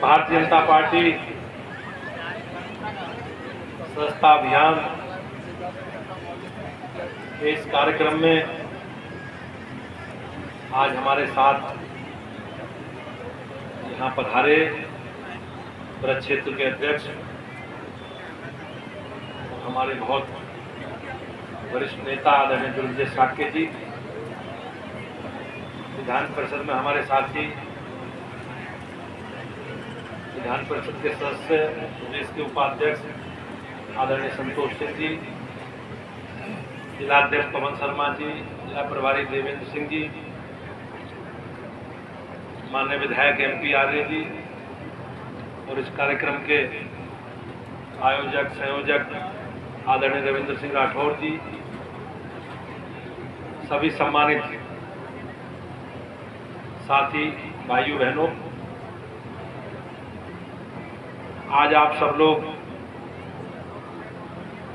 Bharatiya Janata party सदस्यता अभियान के इस कार्यक्रम में आज हमारे साथ यहाँ पधारे ब्रज क्षेत्र के अध्यक्ष हमारे बहुत वरिष्ठ नेता आदरणीय दुर्जय साक्य जी, विधान परिषद में हमारे साथी विधान परिषद के सदस्य प्रदेश के उपाध्यक्ष आदरणीय संतोष सिंह जी, जिलाध्यक्ष पवन शर्मा जी, जिला प्रभारी देवेंद्र सिंह जी, माननीय विधायक MP आर्य जी और इस कार्यक्रम के आयोजक संयोजक आदरणीय रविंद्र सिंह राठौर जी, सभी सम्मानित साथी भाइयों बहनों, आज आप सब लोग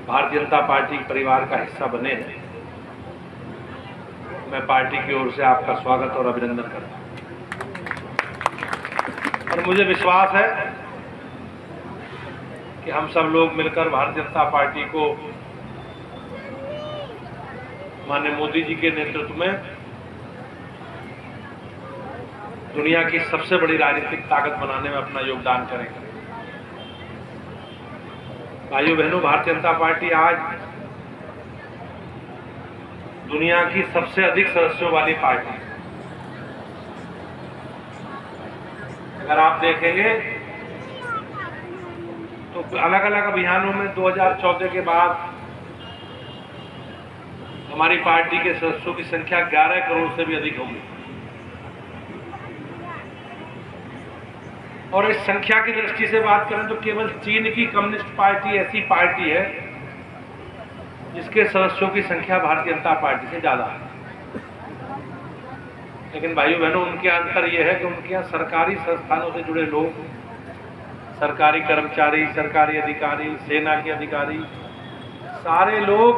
भारतीय जनता पार्टी परिवार का हिस्सा बने हैं। मैं पार्टी की ओर से आपका स्वागत और अभिनंदन करता हूं और मुझे विश्वास है कि हम सब लोग मिलकर भारतीय जनता पार्टी को माननीय मोदी जी के नेतृत्व में दुनिया की सबसे बड़ी राजनीतिक ताकत बनाने में अपना योगदान करेंगे। भाइयों बहनों, भारतीय जनता पार्टी आज दुनिया की सबसे अधिक सदस्यों वाली पार्टी है। अगर आप देखेंगे तो अलग अलग अभियानों में 2014 के बाद हमारी पार्टी के सदस्यों की संख्या 11 करोड़ से भी अधिक होगी और इस संख्या की दृष्टि से बात करें तो केवल चीन की कम्युनिस्ट पार्टी ऐसी पार्टी है जिसके सदस्यों की संख्या भारतीय जनता पार्टी से ज्यादा है। लेकिन भाइयों बहनों, उनके अंतर यह है कि उनके यहाँ सरकारी संस्थानों से जुड़े लोग, सरकारी कर्मचारी, सरकारी अधिकारी, सेना के अधिकारी, सारे लोग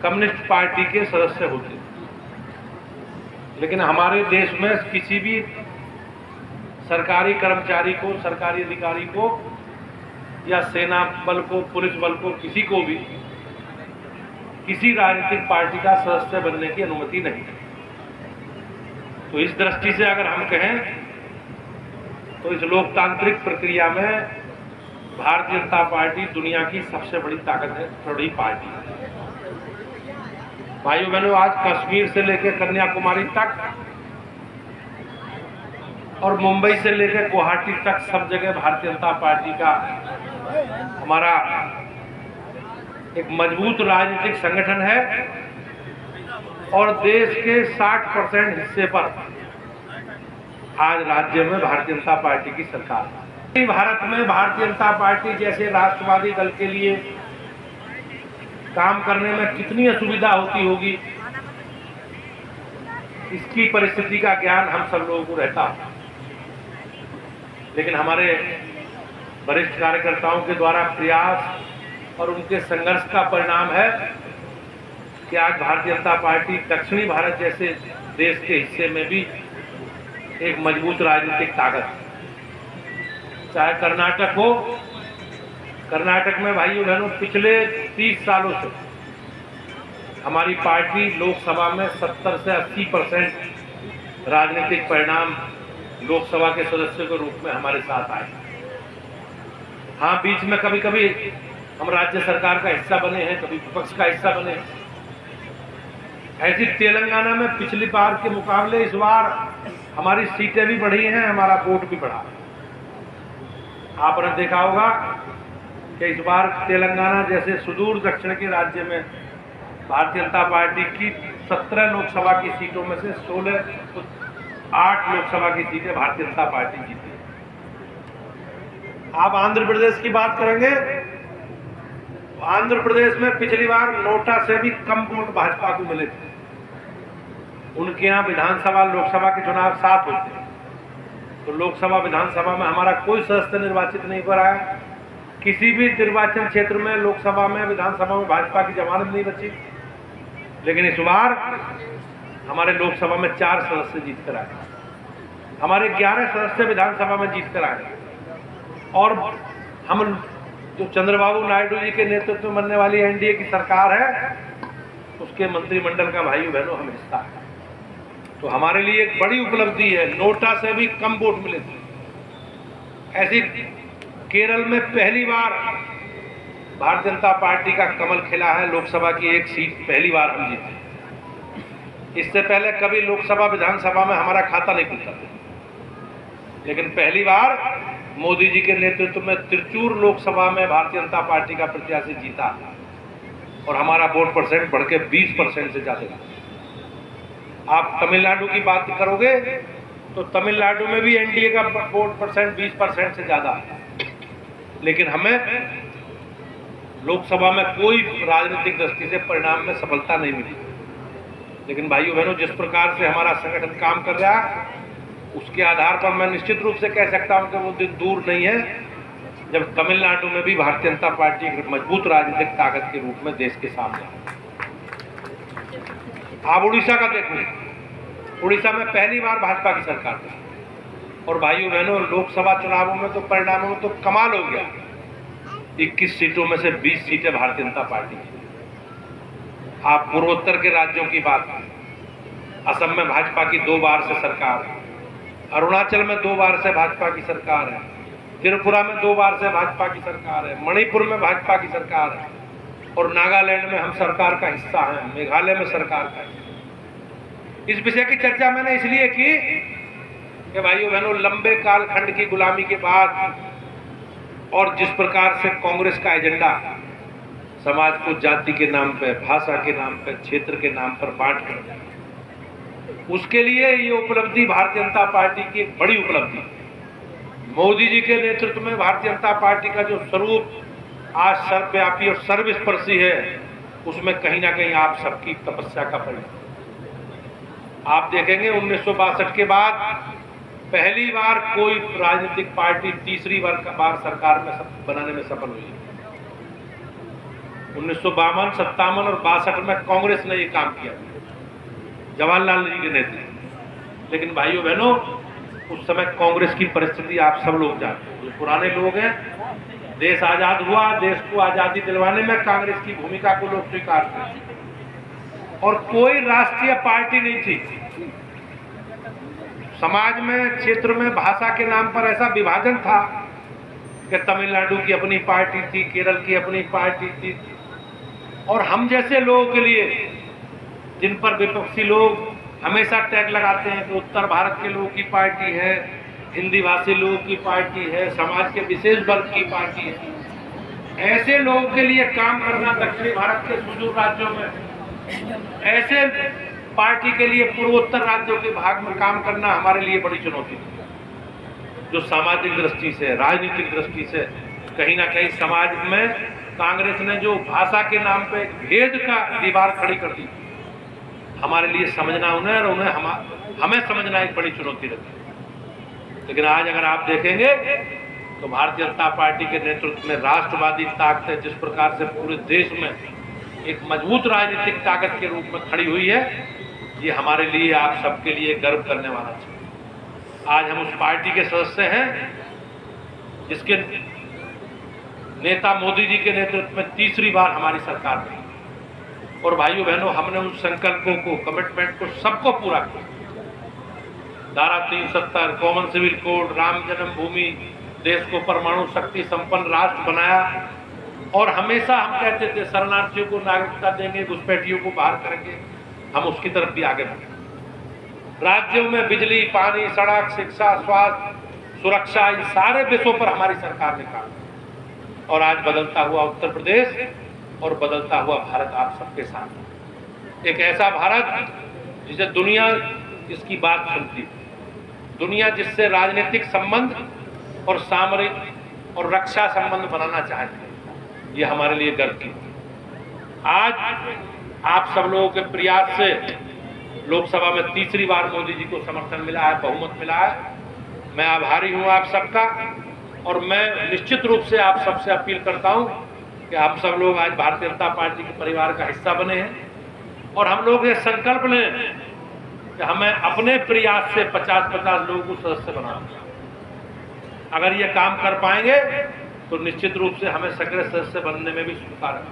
कम्युनिस्ट पार्टी के सदस्य होते हैं। लेकिन हमारे देश में किसी भी सरकारी कर्मचारी को, सरकारी अधिकारी को या सेना बल को, पुलिस बल को, किसी को भी किसी राजनीतिक पार्टी का सदस्य बनने की अनुमति नहीं है। तो इस दृष्टि से अगर हम कहें तो इस लोकतांत्रिक प्रक्रिया में भारतीय जनता पार्टी दुनिया की सबसे बड़ी ताकत है, बड़ी पार्टी है। भाइयों बहनों, आज कश्मीर से लेकर कन्याकुमारी तक और मुंबई से लेकर गुवाहाटी तक सब जगह भारतीय जनता पार्टी का हमारा एक मजबूत राजनीतिक संगठन है और देश के 60% हिस्से पर आज राज्य में भारतीय जनता पार्टी की सरकार है। भारत में भारतीय जनता पार्टी जैसे राष्ट्रवादी दल के लिए काम करने में कितनी असुविधा होती होगी, इसकी परिस्थिति का ज्ञान हम सब लोगों को रहता है। लेकिन हमारे वरिष्ठ कार्यकर्ताओं के द्वारा प्रयास और उनके संघर्ष का परिणाम है कि आज भारतीय जनता पार्टी दक्षिणी भारत जैसे देश के हिस्से में भी एक मजबूत राजनीतिक ताकत है। चाहे कर्नाटक हो, कर्नाटक में भाइयों बहनों पिछले 30 सालों से हमारी पार्टी लोकसभा में 70 से 80% राजनीतिक परिणाम लोकसभा के सदस्य के रूप में हमारे साथ आए। हाँ, बीच में कभी कभी हम राज्य सरकार का हिस्सा बने हैं, कभी विपक्ष का हिस्सा बने हैं। ऐसी तेलंगाना में पिछली बार के मुकाबले इस बार हमारी सीटें भी बढ़ी हैं, हमारा वोट भी बढ़ा। आपने देखा होगा कि इस बार तेलंगाना जैसे सुदूर दक्षिण के राज्य में भारतीय जनता पार्टी की 17 लोकसभा की सीटों में से 8 लोकसभा की सीटें भारतीय जनता पार्टी जीती। आप आंध्र प्रदेश की बात करेंगे तो आंध्र प्रदेश में पिछली बार नोटा से भी कम वोट भाजपा को मिले थे। उनके यहाँ विधानसभा लोकसभा के चुनाव साथ होते हैं, तो लोकसभा विधानसभा में हमारा कोई सदस्य निर्वाचित नहीं हो रहा है। किसी भी निर्वाचन क्षेत्र में, लोकसभा में, विधानसभा में भाजपा की जमानत नहीं बची। लेकिन इस बार हमारे लोकसभा में 4 सदस्य जीत कर आए। हमारे 11 सदस्य विधानसभा में जीत कर आए और हम जो चंद्रबाबू नायडू जी के नेतृत्व में बनने वाली एनडीए की सरकार है उसके मंत्रिमंडल का भाइयों बहनों हम हिस्सा है। तो हमारे लिए एक बड़ी उपलब्धि है, नोटा से भी कम वोट मिले थे। ऐसी केरल में पहली बार भारतीय जनता पार्टी का कमल खिला है, लोकसभा की एक सीट पहली बार हम जीते। इससे पहले कभी लोकसभा विधानसभा में हमारा खाता नहीं खुलता था, लेकिन पहली बार मोदी जी के नेतृत्व में त्रिचूर लोकसभा में भारतीय जनता पार्टी का प्रत्याशी जीता और हमारा वोट परसेंट बढ़ के 20% से ज्यादा। आप तमिलनाडु की बात करोगे तो तमिलनाडु में भी एनडीए का वोट परसेंट 20% से ज्यादा है, लेकिन हमें लोकसभा में कोई राजनीतिक दृष्टि से परिणाम में सफलता नहीं मिली। लेकिन भाइयों बहनों, जिस प्रकार से हमारा संगठन काम कर रहा है उसके आधार पर मैं निश्चित रूप से कह सकता हूं कि वो दिन दूर नहीं है जब तमिलनाडु में भी भारतीय जनता पार्टी एक मजबूत राजनीतिक ताकत के रूप में देश के सामने है। आप उड़ीसा का देखिए, उड़ीसा में पहली बार भाजपा की सरकार थी और भाइयों बहनों लोकसभा चुनावों में तो परिणामों में तो कमाल हो गया। 21 सीटों में से 20 सीटें भारतीय जनता पार्टी की। आप पूर्वोत्तर के राज्यों की बात करें, असम में भाजपा की 2 बार से सरकार है, अरुणाचल में 2 बार से भाजपा की सरकार है, त्रिपुरा में 2 बार से भाजपा की सरकार है, मणिपुर में भाजपा की सरकार है और नागालैंड में हम सरकार का हिस्सा हैं, मेघालय में सरकार का हिस्सा। इस विषय की चर्चा मैंने इसलिए की कि भाइयों बहनों लंबे कालखंड की गुलामी के बाद और जिस प्रकार से कांग्रेस का एजेंडा समाज को जाति के नाम पे, भाषा के नाम पे, क्षेत्र के नाम पर बांट कर, उसके लिए ये उपलब्धि भारतीय जनता पार्टी की एक बड़ी उपलब्धि। मोदी जी के नेतृत्व में भारतीय जनता पार्टी का जो स्वरूप आज सर्वव्यापी और सर्वस्पर्शी है उसमें कहीं ना कहीं आप सबकी तपस्या का परिणाम। आप देखेंगे 1962 के बाद पहली बार कोई राजनीतिक पार्टी तीसरी बार सरकार में बनाने में सफल हुई है। 1952, 57 और 62 में कांग्रेस ने ये काम किया, जवाहरलाल जी के नेतृत्व। लेकिन भाइयों बहनों उस समय कांग्रेस की परिस्थिति आप सब लोग जानते हैं। जो पुराने लोग हैं, देश आजाद हुआ, देश को आजादी दिलवाने में कांग्रेस की भूमिका को लोग स्वीकारते हैं और कोई राष्ट्रीय पार्टी नहीं थी। समाज में, क्षेत्र में भाषा के नाम पर ऐसा विभाजन था कि तमिलनाडु की अपनी पार्टी थी, केरल की अपनी पार्टी थी और हम जैसे लोगों के लिए, जिन पर विपक्षी लोग हमेशा टैग लगाते हैं कि उत्तर भारत के लोगों की पार्टी है, हिंदी भाषी लोगों की पार्टी है, समाज के विशेष वर्ग की पार्टी है, ऐसे लोगों के लिए काम करना दक्षिणी भारत के सुदूर राज्यों में, ऐसे पार्टी के लिए पूर्वोत्तर राज्यों के भाग में काम करना हमारे लिए बड़ी चुनौती थी। जो सामाजिक दृष्टि से, राजनीतिक दृष्टि से कहीं ना कहीं समाज में कांग्रेस ने जो भाषा के नाम पे भेद का दीवार खड़ी कर दी, हमारे लिए समझना उन्हें और हमें समझना एक बड़ी चुनौती रही। लेकिन आज अगर आप देखेंगे तो भारतीय जनता पार्टी के नेतृत्व में राष्ट्रवादी ताकतें जिस प्रकार से पूरे देश में एक मजबूत राजनीतिक ताकत के रूप में खड़ी हुई है, ये हमारे लिए, आप सबके लिए गर्व करने वाला है। आज हम उस पार्टी के सदस्य हैं जिसके नेता मोदी जी के नेतृत्व में तीसरी बार हमारी सरकार में, और भाइयों बहनों हमने उन संकल्पों को, कमिटमेंट को सबको पूरा किया। धारा 370, कॉमन सिविल कोड, राम जन्मभूमि, देश को परमाणु शक्ति संपन्न राष्ट्र बनाया और हमेशा हम कहते थे शरणार्थियों को नागरिकता देंगे, घुसपैठियों को बाहर करेंगे। हम उसकी तरफ भी आगे बढ़े। राज्यों में बिजली, पानी, सड़क, शिक्षा, स्वास्थ्य, सुरक्षा, इन सारे विषयों पर हमारी सरकार ने काम, और आज बदलता हुआ उत्तर प्रदेश और बदलता हुआ भारत आप सबके सामने, एक ऐसा भारत जिसे दुनिया इसकी बात सुनती, दुनिया जिससे राजनीतिक संबंध और सामरिक और रक्षा संबंध बनाना चाहती है, ये हमारे लिए गर्व की। आज आप सब लोगों के प्रयास से लोकसभा में तीसरी बार मोदी जी को समर्थन मिला है, बहुमत मिला है। मैं आभारी हूं आप सबका, और मैं निश्चित रूप से आप सबसे अपील करता हूं कि हम सब लोग आज भारतीय जनता पार्टी के परिवार का हिस्सा बने हैं और हम लोग ये संकल्प लें कि हमें अपने प्रयास से 50-50 लोगों को सदस्य बनाना। अगर ये काम कर पाएंगे तो निश्चित रूप से हमें सक्रिय सदस्य बनने में भी सुविधा है।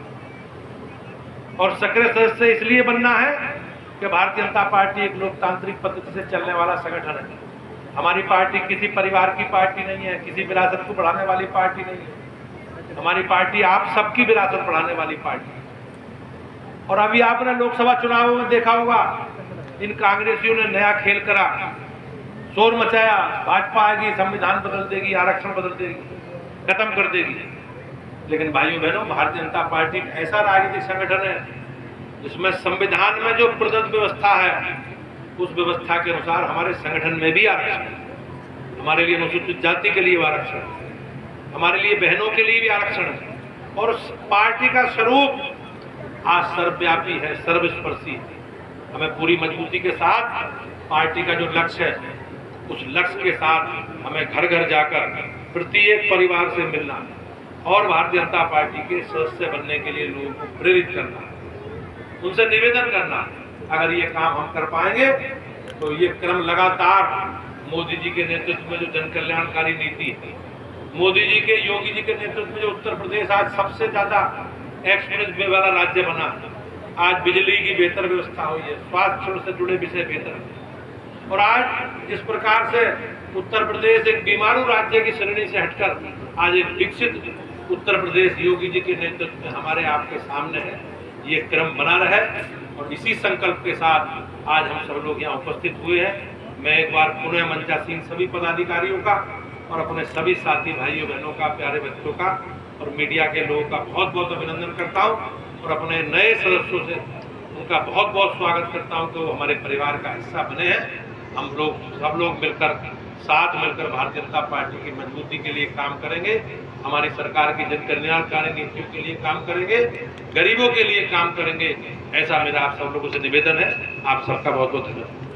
और सक्रिय सदस्य इसलिए बनना है कि भारतीय जनता पार्टी एक लोकतांत्रिक पद्धति से चलने वाला संगठन है। हमारी पार्टी किसी परिवार की पार्टी नहीं है, किसी विरासत को बढ़ाने वाली पार्टी नहीं है। हमारी पार्टी आप सबकी विरासत बढ़ाने वाली पार्टी है। और अभी आपने लोकसभा चुनावों में देखा होगा, इन कांग्रेसियों ने नया खेल करा, शोर मचाया, भाजपा आएगी, संविधान बदल देगी, आरक्षण बदल देगी, खत्म कर देगी। लेकिन भाइयों बहनों, भारतीय जनता पार्टी ऐसा राजनीतिक संगठन है जिसमें संविधान में जो प्रदत्त व्यवस्था है उस व्यवस्था के अनुसार हमारे संगठन में भी आरक्षण है। हमारे लिए अनुसूचित जाति के लिए आरक्षण है, हमारे लिए बहनों के लिए भी आरक्षण है। और पार्टी का स्वरूप आज सर्वव्यापी है, सर्वस्पर्शी है। हमें पूरी मजबूती के साथ पार्टी का जो लक्ष्य है उस लक्ष्य के साथ हमें घर घर जाकर प्रत्येक परिवार से मिलना और भारतीय जनता पार्टी के सदस्य बनने के लिए लोगों को प्रेरित करना, उनसे निवेदन करना। अगर ये काम हम कर पाएंगे तो ये क्रम लगातार मोदी जी के नेतृत्व में जो जन कल्याणकारी नीति है, मोदी जी के, योगी जी के नेतृत्व में जो उत्तर प्रदेश आज सबसे ज्यादा एक्सप्रेस वे वाला राज्य बना, आज बिजली की बेहतर व्यवस्था हुई है, स्वास्थ्य से जुड़े विषय बेहतर है। और आज जिस प्रकार से उत्तर प्रदेश एक बीमारू राज्य की श्रेणी से हटकर आज एक विकसित उत्तर प्रदेश योगी जी के नेतृत्व में हमारे आपके सामने है, ये क्रम बना रहे। और इसी संकल्प के साथ आज हम सब लोग यहाँ उपस्थित हुए हैं। मैं एक बार पुनः मंचासीन सभी पदाधिकारियों का और अपने सभी साथी भाइयों बहनों का, प्यारे बच्चों का और मीडिया के लोगों का बहुत बहुत अभिनंदन करता हूँ और अपने नए सदस्यों से उनका बहुत बहुत स्वागत करता हूँ कि वो हमारे परिवार का हिस्सा बने हैं। हम लोग सब लोग मिलकर, साथ मिलकर भारतीय जनता पार्टी की मजबूती के लिए काम करेंगे, हमारी सरकार की जन कल्याणकारी नीतियों के लिए काम करेंगे, गरीबों के लिए काम करेंगे। ऐसा मेरा आप सब लोगों से निवेदन है। आप सबका बहुत बहुत धन्यवाद।